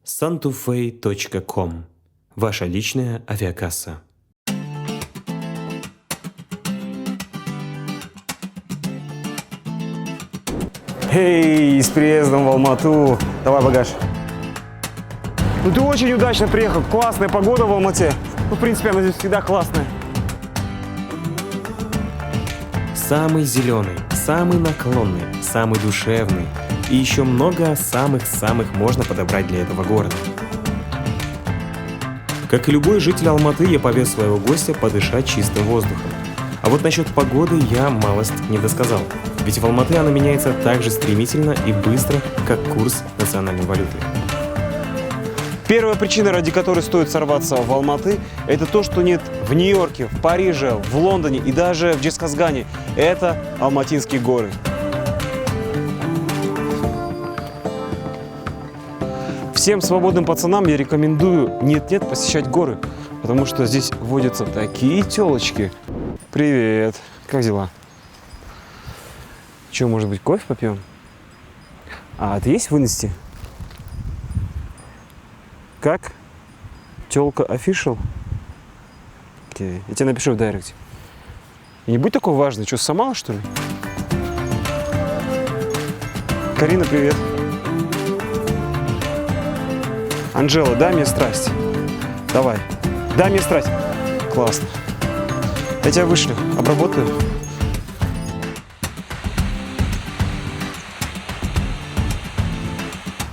santufei.com. Ваша личная авиакасса. Эй, с приездом в Алмату. Давай багаж. Ну ты очень удачно приехал. Классная погода в Алмате. Ну, в принципе, она здесь всегда классная. Самый зеленый, самый наклонный, самый душевный. И еще много самых-самых можно подобрать для этого города. Как и любой житель Алматы, я повез своего гостя подышать чистым воздухом. А вот насчет погоды я малость не досказал. Ведь в Алматы она меняется так же стремительно и быстро, как курс национальной валюты. Первая причина, ради которой стоит сорваться в Алматы, это то, что нет в Нью-Йорке, в Париже, в Лондоне и даже в Джасказгане. Это Алматинские горы. Всем свободным пацанам я рекомендую нет-нет посещать горы, потому что здесь водятся такие телочки. Привет, как дела? Че, может быть, кофе попьем? А ты есть вынести? Как? Телка official? Окей, я тебе напишу в дайректе. И не будь такой важный, что, сама, что ли? Карина, привет. Анжела, дай мне страсть. Давай. Дай мне страсть. Классно. Я тебя вышлю. Обработаю.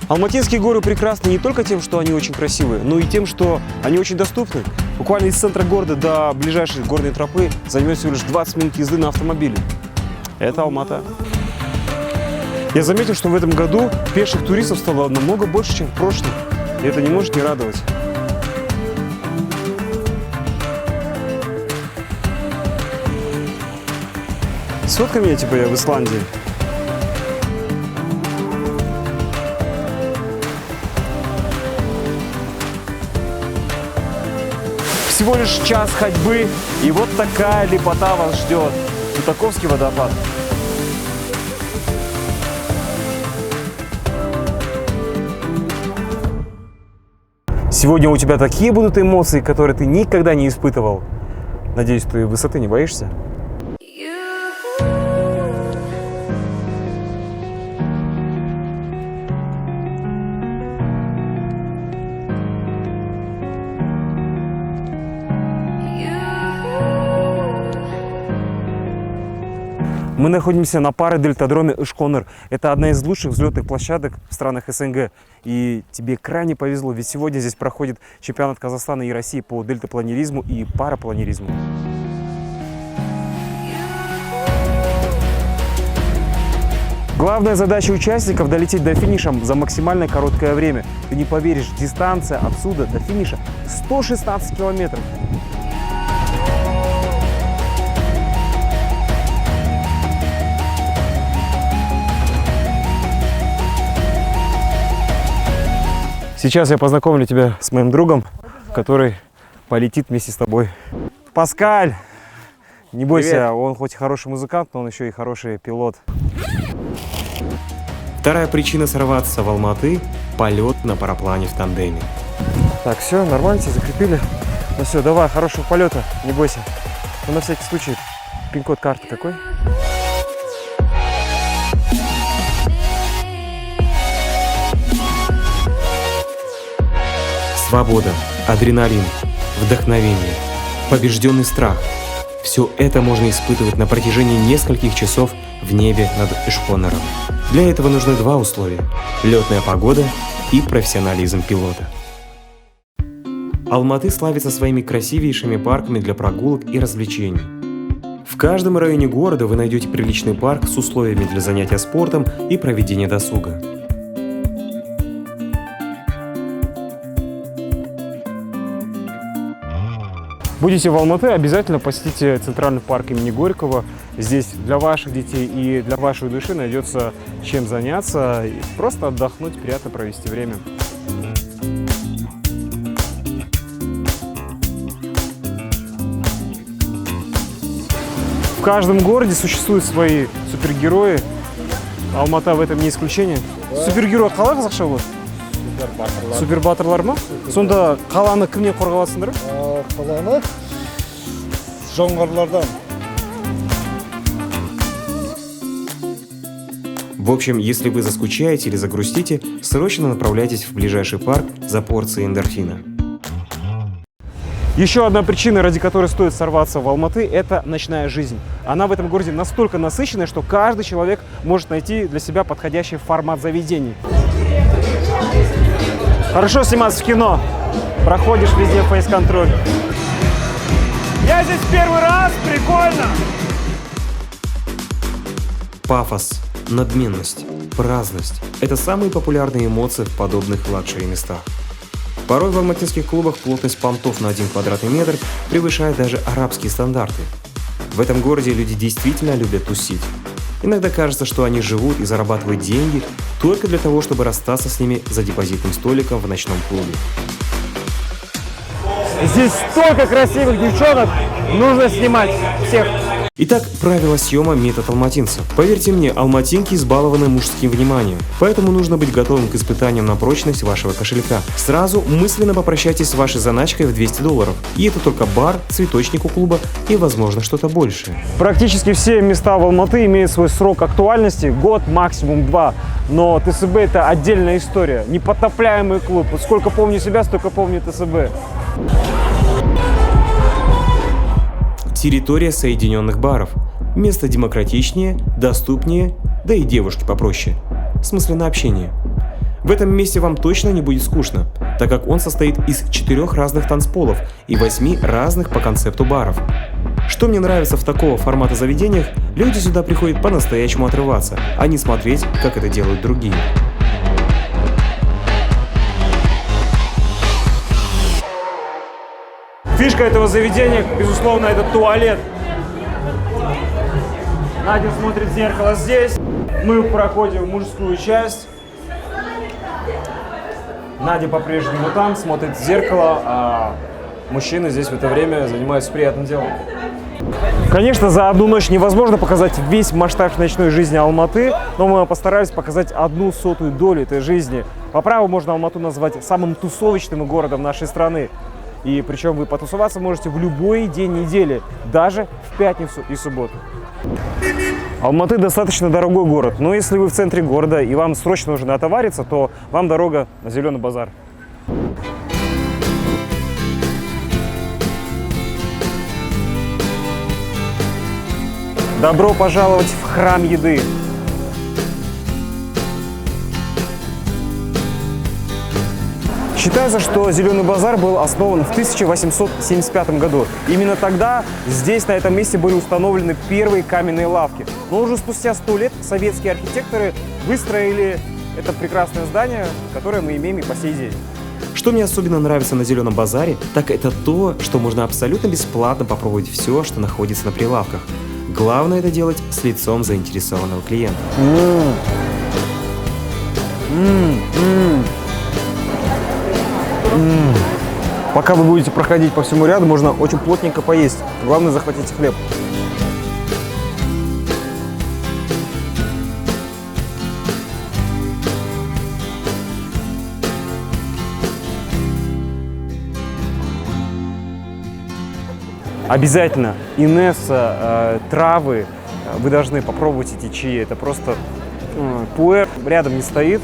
Алматинские горы прекрасны не только тем, что они очень красивые, но и тем, что они очень доступны. Буквально из центра города до ближайшей горной тропы займет всего лишь 20 минут езды на автомобиле. Это Алмата. Я заметил, что в этом году пеших туристов стало намного больше, чем в прошлом. И это не может не радовать. Сфоткай меня, типа я в Исландии. Всего лишь час ходьбы, и вот такая лепота вас ждет. Сутаковский водопад. Сегодня у тебя такие будут эмоции, которые ты никогда не испытывал. Надеюсь, ты высоты не боишься? Мы находимся на пара-дельтадроме Ишконер. Это одна из лучших взлетных площадок в странах СНГ. И тебе крайне повезло, ведь сегодня здесь проходит чемпионат Казахстана и России по дельтапланеризму и парапланеризму. Главная задача участников – долететь до финиша за максимально короткое время. Ты не поверишь, дистанция отсюда до финиша 116 километров. Сейчас я познакомлю тебя с моим другом, который полетит вместе с тобой. Паскаль! Не бойся, привет. Он хоть и хороший музыкант, но он еще и хороший пилот. Вторая причина сорваться в Алматы – полет на параплане в тандеме. Так, все, нормально, тебя закрепили. Ну все, давай, хорошего полета, не бойся. Ну, на всякий случай, пин-код карты какой? Свобода, адреналин, вдохновение, побежденный страх – все это можно испытывать на протяжении нескольких часов в небе над Ишконером. Для этого нужны два условия – летная погода и профессионализм пилота. Алматы славится своими красивейшими парками для прогулок и развлечений. В каждом районе города вы найдете приличный парк с условиями для занятия спортом и проведения досуга. Будете в Алматы, обязательно посетите Центральный парк имени Горького. Здесь для ваших детей и для вашей души найдется чем заняться, и просто отдохнуть, приятно провести время. В каждом городе существуют свои супергерои. Алмата в этом не исключение. Супергерой қалай қазақша болады? Супер батырлар ма? Сонда қаланы кімнен қорғап жатсыңдар? Қаланы жоңғарлардан. В общем, если вы заскучаете или загрустите, срочно направляйтесь в ближайший парк за порцией эндорфина. Еще одна причина, ради которой стоит сорваться в Алматы, это ночная жизнь. Она в этом городе настолько насыщенная, что каждый человек может найти для себя подходящий формат заведений. Хорошо сниматься в кино. Проходишь везде фейс-контроль. Я здесь первый раз, прикольно! Пафос, надменность, праздность – это самые популярные эмоции в подобных лакшери-местах. Порой в алматинских клубах плотность понтов на 1 квадратный метр превышает даже арабские стандарты. В этом городе люди действительно любят тусить. Иногда кажется, что они живут и зарабатывают деньги только для того, чтобы расстаться с ними за депозитным столиком в ночном клубе. Здесь столько красивых девчонок, нужно снимать всех. Итак, правила съема метод алматинцев. Поверьте мне, алматинки избалованы мужским вниманием, поэтому нужно быть готовым к испытаниям на прочность вашего кошелька. Сразу мысленно попрощайтесь с вашей заначкой в $200. И это только бар, цветочник у клуба и, возможно, что-то большее. Практически все места в Алматы имеют свой срок актуальности, год, максимум 2. Но ТСБ это отдельная история, непотопляемый клуб. Вот сколько помню себя, столько помню ТСБ. Территория соединенных баров. Место демократичнее, доступнее, да и девушки попроще. Смысленно общение. В этом месте вам точно не будет скучно, так как он состоит из 4 разных танцполов и 8 разных по концепту баров. Что мне нравится в такого формата заведениях, люди сюда приходят по-настоящему отрываться, а не смотреть, как это делают другие. Фишка этого заведения, безусловно, это туалет. Надя смотрит в зеркало здесь. Мы проходим в мужскую часть. Надя по-прежнему там, смотрит в зеркало, а мужчины здесь в это время занимаются приятным делом. Конечно, за одну ночь невозможно показать весь масштаб ночной жизни Алматы, но мы постарались показать 1/100 долю этой жизни. По праву можно Алмату назвать самым тусовочным городом нашей страны. И причем вы потусоваться можете в любой день недели, даже в пятницу и субботу. Алматы достаточно дорогой город, но если вы в центре города и вам срочно нужно отовариться, то вам дорога на Зеленый базар. Добро пожаловать в храм еды! Считается, что Зеленый базар был основан в 1875 году. Именно тогда здесь, на этом месте, были установлены первые каменные лавки. Но уже спустя 100 лет советские архитекторы выстроили это прекрасное здание, которое мы имеем и по сей день. Что мне особенно нравится на Зеленом базаре, так это то, что можно абсолютно бесплатно попробовать все, что находится на прилавках. Главное это делать с лицом заинтересованного клиента. Пока вы будете проходить по всему ряду, можно очень плотненько поесть. Главное, захватите хлеб. Обязательно инесса, травы, вы должны попробовать эти чаи. Это просто пуэр рядом не стоит.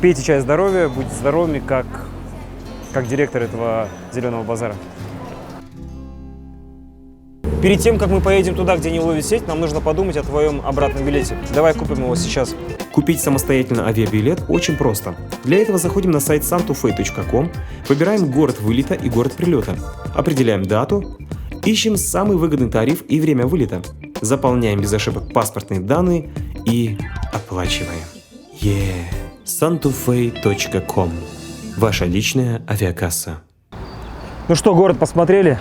Пейте чай здоровья, будьте здоровыми, как директор этого Зеленого базара. Перед тем, как мы поедем туда, где не ловит сеть, нам нужно подумать о твоем обратном билете. Давай купим его сейчас. Купить самостоятельно авиабилет очень просто. Для этого заходим на сайт santufay.com, выбираем город вылета и город прилета, определяем дату, ищем самый выгодный тариф и время вылета, заполняем без ошибок паспортные данные и оплачиваем. santufay.com. Ваша личная авиакасса. Ну что, город посмотрели,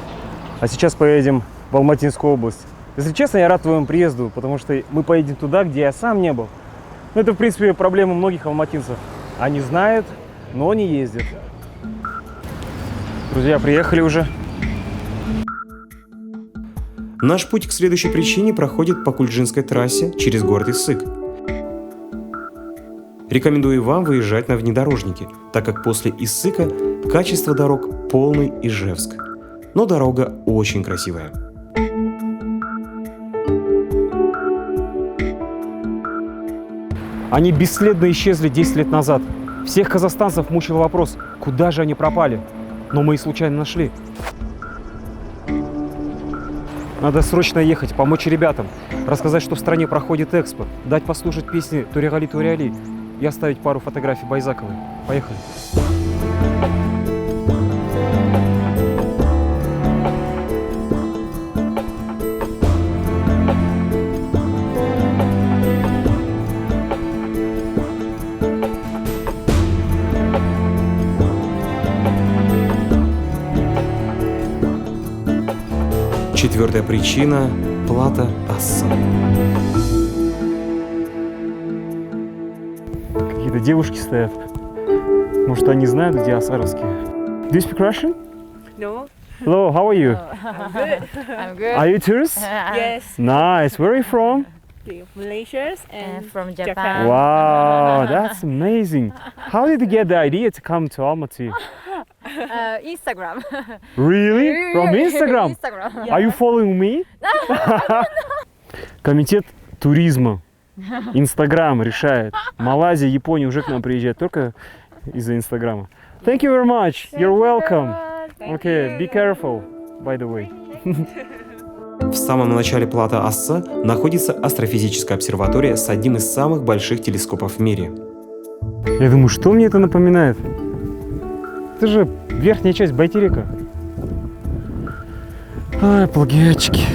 а сейчас поедем в Алматинскую область. Если честно, я рад твоему приезду, потому что мы поедем туда, где я сам не был. Ну, это, в принципе, проблема многих алматинцев. Они знают, но не ездят. Друзья, приехали уже. Наш путь к следующей причине проходит по Кульджинской трассе через город Иссык. Рекомендую вам выезжать на внедорожнике, так как после Иссыка качество дорог полный Ижевск. Но дорога очень красивая. Они бесследно исчезли 10 лет назад. Всех казахстанцев мучил вопрос, куда же они пропали. Но мы их случайно нашли. Надо срочно ехать, помочь ребятам, рассказать, что в стране проходит экспо, дать послушать песни Турегали Туряли и оставить пару фотографий Байзаковой. Поехали. Четвертая причина – плата Асса. Какие-то девушки стоят. Может, они знают, где асаровские? Do you speak Russian? No. Hello, how are you? I'm good. I'm good. Are you tourists? Yes. Nice. Where are you from? Malaysia and From Japan. Japan. Wow, that's amazing. How did you get the idea to come to Almaty? Instagram. Really? From Instagram? Instagram. Are you following me? Комитет туризма. Инстаграм решает. Малайзия, Япония уже к нам приезжает только из-за Инстаграма. Thank you very much. You're welcome. Okay, be careful, by the way. В самом начале плата Асса находится астрофизическая обсерватория с одним из самых больших телескопов в мире. Я думаю, что мне это напоминает? Это же верхняя часть Байтерека. Ай, плагиатчики.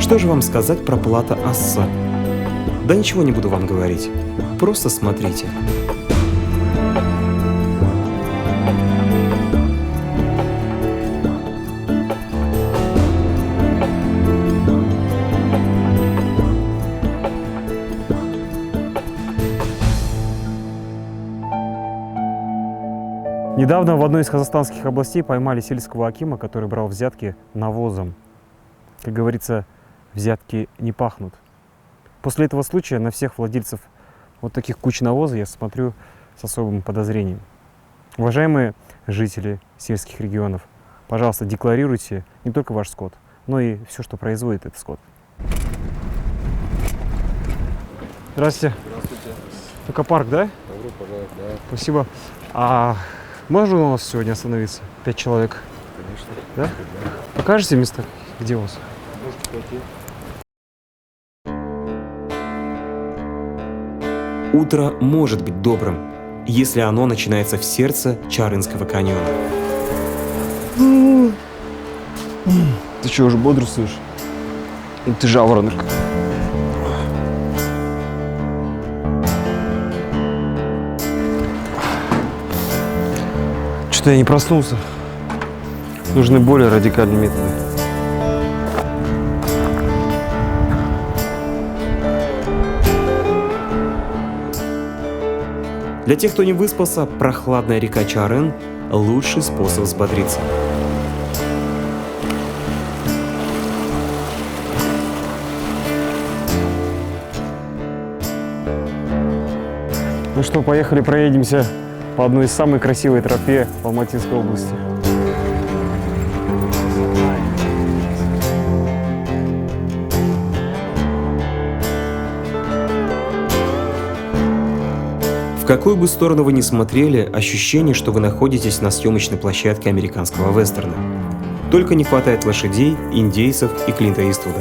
Что же вам сказать про плата Асса? Да ничего не буду вам говорить. Просто смотрите. Недавно в одной из казахстанских областей поймали сельского акима, который брал взятки навозом. Как говорится, взятки не пахнут. После этого случая на всех владельцев вот таких куч навоза я смотрю с особым подозрением. Уважаемые жители сельских регионов, пожалуйста, декларируйте не только ваш скот, но и все, что производит этот скот. Здравствуйте. Здравствуйте. Экопарк, да? Добро пожаловать, да, Спасибо. А можно у нас сегодня остановиться? 5 человек. конечно. Да? Покажете места, где у вас? Можете пойти. Утро может быть добрым, если оно начинается в сердце Чарынского каньона. Ты что, уже бодрствуешь? Ты жаворонок. Что-то я не проснулся. Нужны более радикальные методы. Для тех, кто не выспался, прохладная река Чарын – лучший способ взбодриться. Ну что, поехали проедемся по одной из самых красивой тропе в Алматинской области. В какую бы сторону вы ни смотрели, ощущение, что вы находитесь на съемочной площадке американского вестерна. Только не хватает лошадей, индейцев и Клинта Иствуда.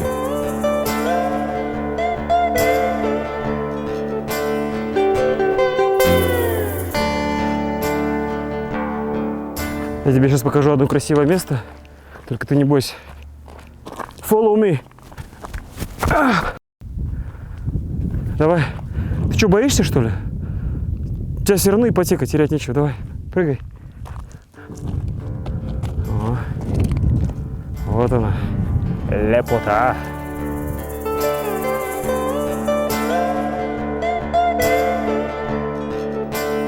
Я тебе сейчас покажу одно красивое место, только ты не бойся. Follow me. Давай. Ты что, боишься, что ли? У тебя все равно ипотека, терять нечего. Давай, прыгай. О. Вот она. Лепота.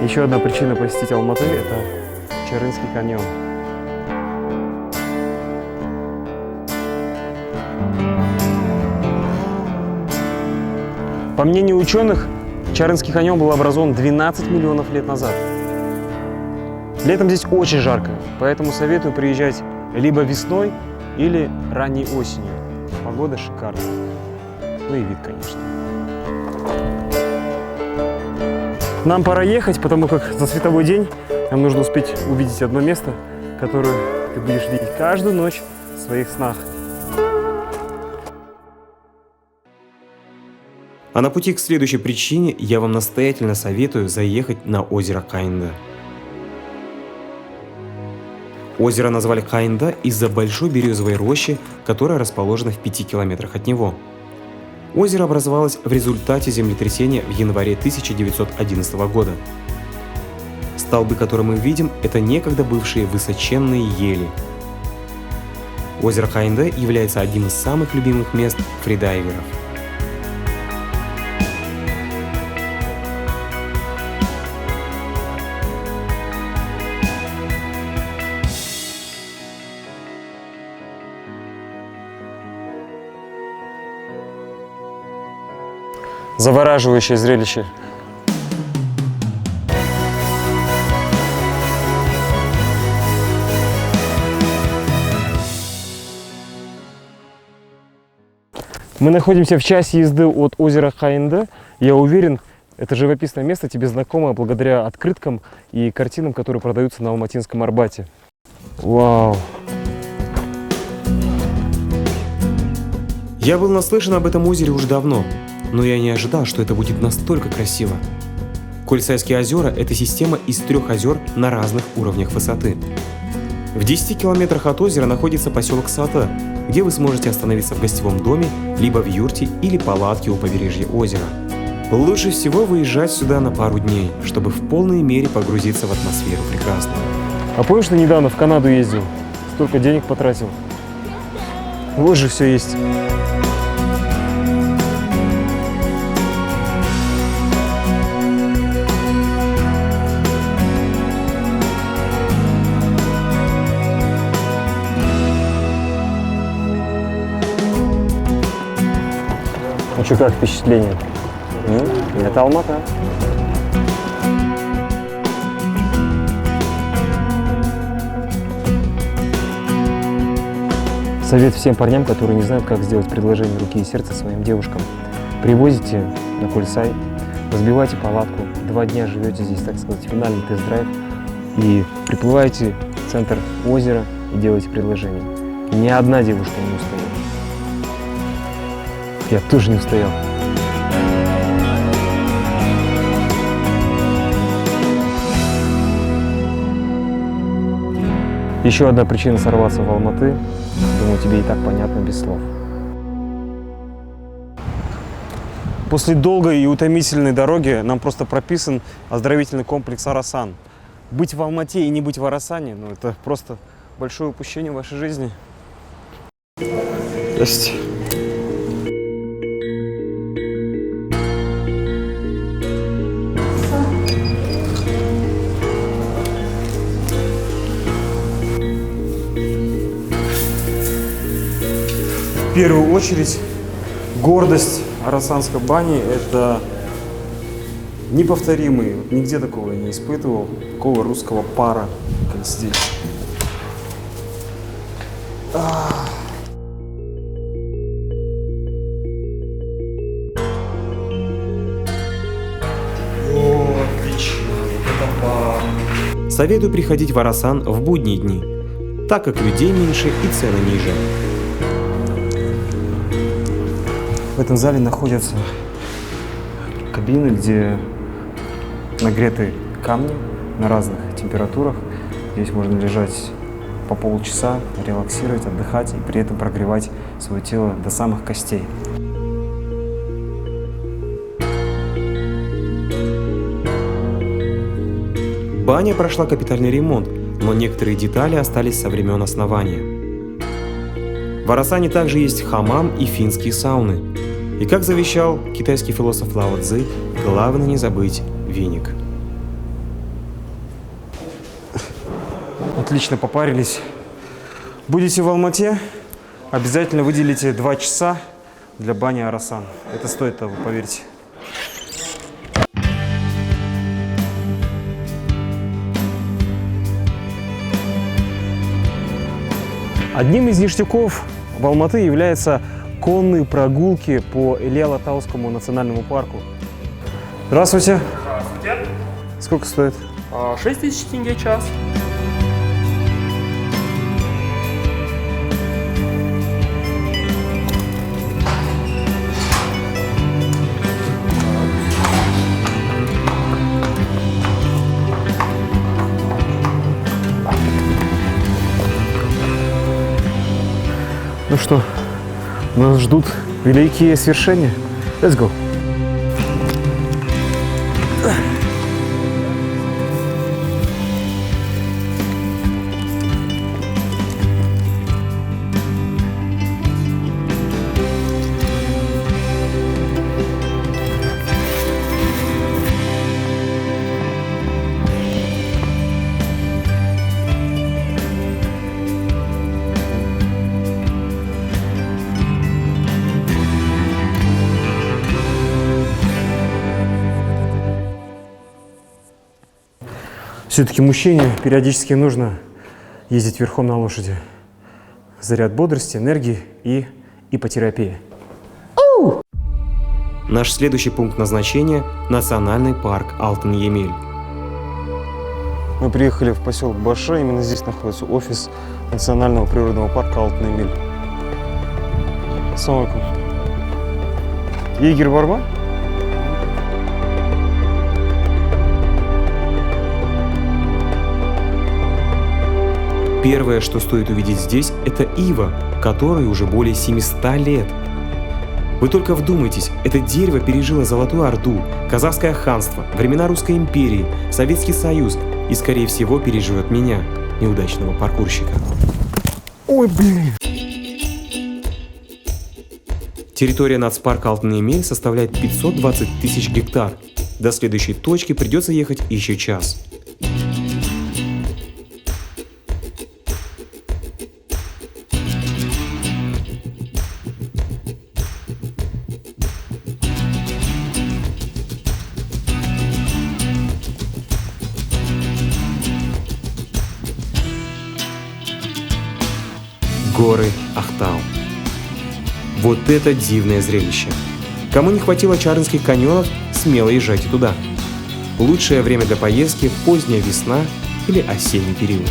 Еще одна причина посетить Алматы – это Чарынский каньон. По мнению ученых, Чарынский каньон был образован 12 миллионов лет назад. Летом здесь очень жарко, поэтому советую приезжать либо весной или ранней осенью. Погода шикарная. Ну и вид, конечно. Нам пора ехать, потому как за световой день нам нужно успеть увидеть одно место, которое ты будешь видеть каждую ночь в своих снах. А на пути к следующей причине я вам настоятельно советую заехать на озеро Каинда. Озеро назвали Каинда из-за большой березовой рощи, которая расположена в 5 километрах от него. Озеро образовалось в результате землетрясения в январе 1911 года. Столбы, которые мы видим, это некогда бывшие высоченные ели. Озеро Каинда является одним из самых любимых мест фридайверов. Завораживающее зрелище. Мы находимся в часе езды от озера Каинда. Я уверен, это живописное место тебе знакомо благодаря открыткам и картинам, которые продаются на Алматинском Арбате. Вау! Я был наслышан об этом озере уже давно, но я не ожидал, что это будет настолько красиво. Кульсайские озера – это система из 3 озер на разных уровнях высоты. В 10 километрах от озера находится поселок Сата, где вы сможете остановиться в гостевом доме, либо в юрте или палатке у побережья озера. Лучше всего выезжать сюда на пару дней, чтобы в полной мере погрузиться в атмосферу прекрасную. А помнишь, ты недавно в Канаду ездил? Столько денег потратил. Вот же все есть. Ну что, как впечатление? Это Алмата. Совет всем парням, которые не знают, как сделать предложение руки и сердца своим девушкам. Привозите на Кульсай, разбивайте палатку, 2 дня живете здесь, так сказать, финальный тест-драйв, и приплываете в центр озера и делаете предложение. Ни одна девушка не устоит. Я тоже не устоял. Еще одна причина сорваться в Алматы, думаю, тебе и так понятно без слов. После долгой и утомительной дороги нам просто прописан оздоровительный комплекс «Арасан». Быть в Алмате и не быть в Арасане, ну это просто большое упущение в вашей жизни. Здравствуйте. В первую очередь, гордость Арасанской бани – это неповторимый, нигде такого я не испытывал, такого русского пара, как здесь. Советую приходить в Арасан в будние дни, так как людей меньше и цены ниже. В этом зале находятся кабины, где нагреты камни на разных температурах. Здесь можно лежать по полчаса, релаксировать, отдыхать и при этом прогревать свое тело до самых костей. Баня прошла капитальный ремонт, но некоторые детали остались со времен основания. В Арасане также есть хамам и финские сауны. И как завещал китайский философ Лао Цзы, главное не забыть веник. Отлично попарились. Будете в Алмате, обязательно выделите 2 часа для бани Арасан. Это стоит того, поверьте. Одним из ништяков в Алматы являются конные прогулки по Илья-Латаускому национальному парку. Здравствуйте. Здравствуйте. Сколько стоит? 6000 тенге час. Ну что, нас ждут великие свершения. Let's go. Все-таки мужчине периодически нужно ездить верхом на лошади. Заряд бодрости, энергии и ипотерапия. Наш следующий пункт назначения – национальный парк Алтын-Емель. Мы приехали в поселок Баша, именно здесь находится офис национального природного парка Алтын-Емель. Ассаламу алейкум. Егер Барба? Первое, что стоит увидеть здесь, это ива, которой уже более 700 лет. Вы только вдумайтесь, это дерево пережило Золотую Орду, Казахское ханство, времена Русской империи, Советский Союз и, скорее всего, переживет меня, неудачного паркурщика. Ой, блин! Территория нацпарка Алтын-Емель составляет 520 тысяч гектар. До следующей точки придется ехать еще час. Горы Ахтау. Вот это дивное зрелище! Кому не хватило Чарынских каньонов, смело езжайте туда. Лучшее время для поездки – поздняя весна или осенний период.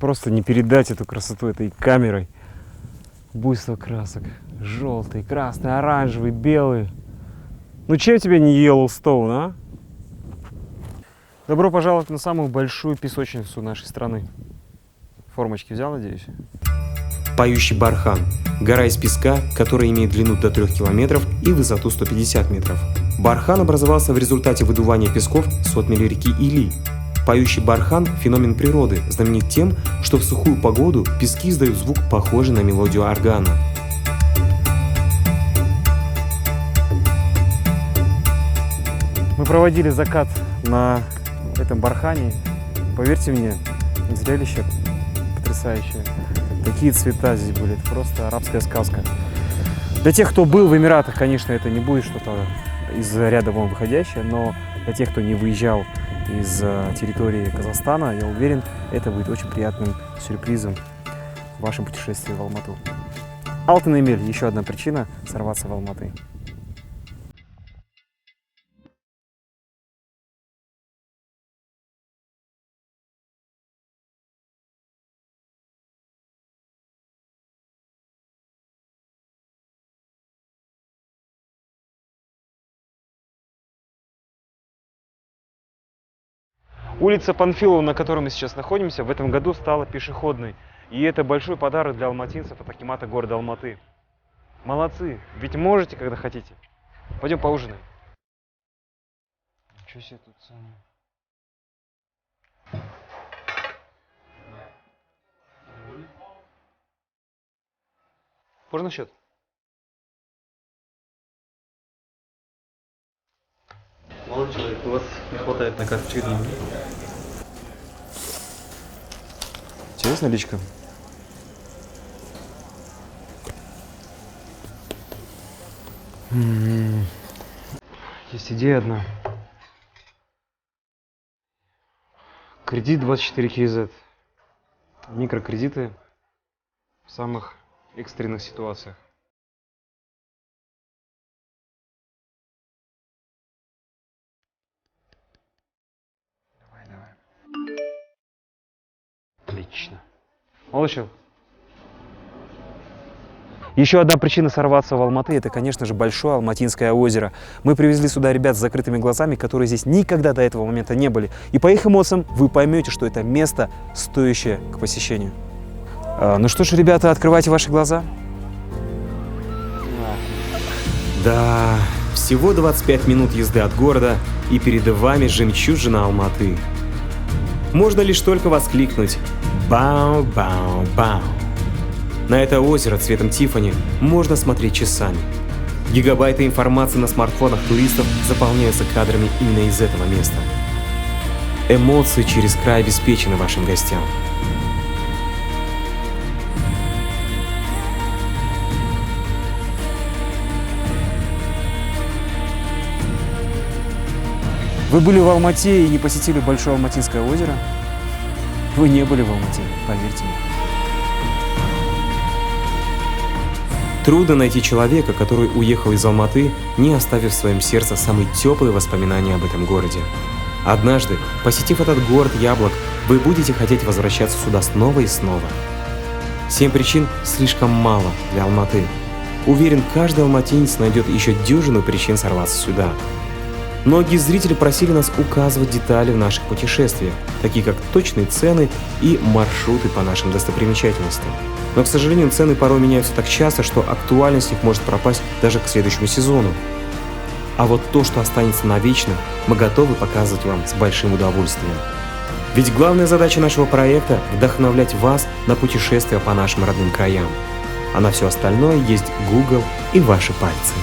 Просто не передать эту красоту этой камерой. Буйство красок. Желтый, красный, оранжевый, белый. Ну чем тебя не Йеллоустоун, а? Добро пожаловать на самую большую песочницу нашей страны. Формочки взял, надеюсь? Поющий бархан – гора из песка, которая имеет длину до 3 километров и высоту 150 метров. Бархан образовался в результате выдувания песков сотмели реки Или. Поющий бархан – феномен природы, знаменит тем, что в сухую погоду пески издают звук, похожий на мелодию органа. Мы проводили закат на этом бархане. Поверьте мне, зрелище потрясающее. Такие цвета здесь были, это просто арабская сказка. Для тех, кто был в Эмиратах, конечно, это не будет что-то из ряда вон выходящее, но для тех, кто не выезжал из территории Казахстана, я уверен, это будет очень приятным сюрпризом в вашем путешествии в Алмату. Алтын-Емель – еще одна причина сорваться в Алматы. Улица Панфилова, на которой мы сейчас находимся, в этом году стала пешеходной. И это большой подарок для алматинцев от акимата города Алматы. Молодцы, ведь можете, когда хотите. Пойдем поужинаем. Ничего себе тут цены. Можно счет? Молодой человек, у вас не хватает на карточке денег. Интересная личка. Есть идея одна. Кредит 24 КЗ. Микрокредиты в самых экстренных ситуациях. Давай. Отлично. Молодой. Еще одна причина сорваться в Алматы – это, конечно же, большое Алматинское озеро. Мы привезли сюда ребят с закрытыми глазами, которые здесь никогда до этого момента не были. И по их эмоциям вы поймете, что это место, стоящее к посещению. Ну что ж, ребята, открывайте ваши глаза. Да, всего 25 минут езды от города, и перед вами жемчужина Алматы. Можно лишь только воскликнуть «Бау-бау-бау». На это озеро цветом Тиффани можно смотреть часами. Гигабайты информации на смартфонах туристов заполняются кадрами именно из этого места. Эмоции через край обеспечены вашим гостям. Вы были в Алмате и не посетили Большое Алматинское озеро? Вы не были в Алмате, поверьте мне. Трудно найти человека, который уехал из Алматы, не оставив в своем сердце самые теплые воспоминания об этом городе. Однажды, посетив этот город яблок, вы будете хотеть возвращаться сюда снова и снова. 7 причин слишком мало для Алматы. Уверен, каждый алматинец найдет еще дюжину причин сорваться сюда. Многие зрители просили нас указывать детали в наших путешествиях, такие как точные цены и маршруты по нашим достопримечательностям. Но, к сожалению, цены порой меняются так часто, что актуальность их может пропасть даже к следующему сезону. А вот то, что останется навечно, мы готовы показывать вам с большим удовольствием. Ведь главная задача нашего проекта – вдохновлять вас на путешествия по нашим родным краям. А на все остальное есть Google и ваши пальцы.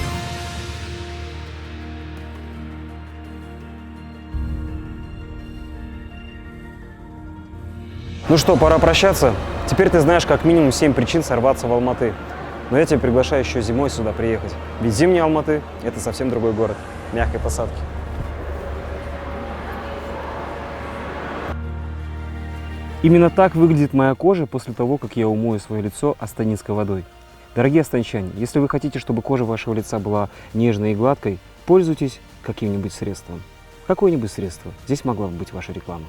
Ну что, пора прощаться. Теперь ты знаешь как минимум 7 причин сорваться в Алматы. Но я тебя приглашаю еще зимой сюда приехать. Ведь зимний Алматы – это совсем другой город, мягкой посадки. Именно так выглядит моя кожа после того, как я умою свое лицо астанинской водой. Дорогие астанчане, если вы хотите, чтобы кожа вашего лица была нежной и гладкой, пользуйтесь каким-нибудь средством. Какое-нибудь средство. Здесь могла бы быть ваша реклама.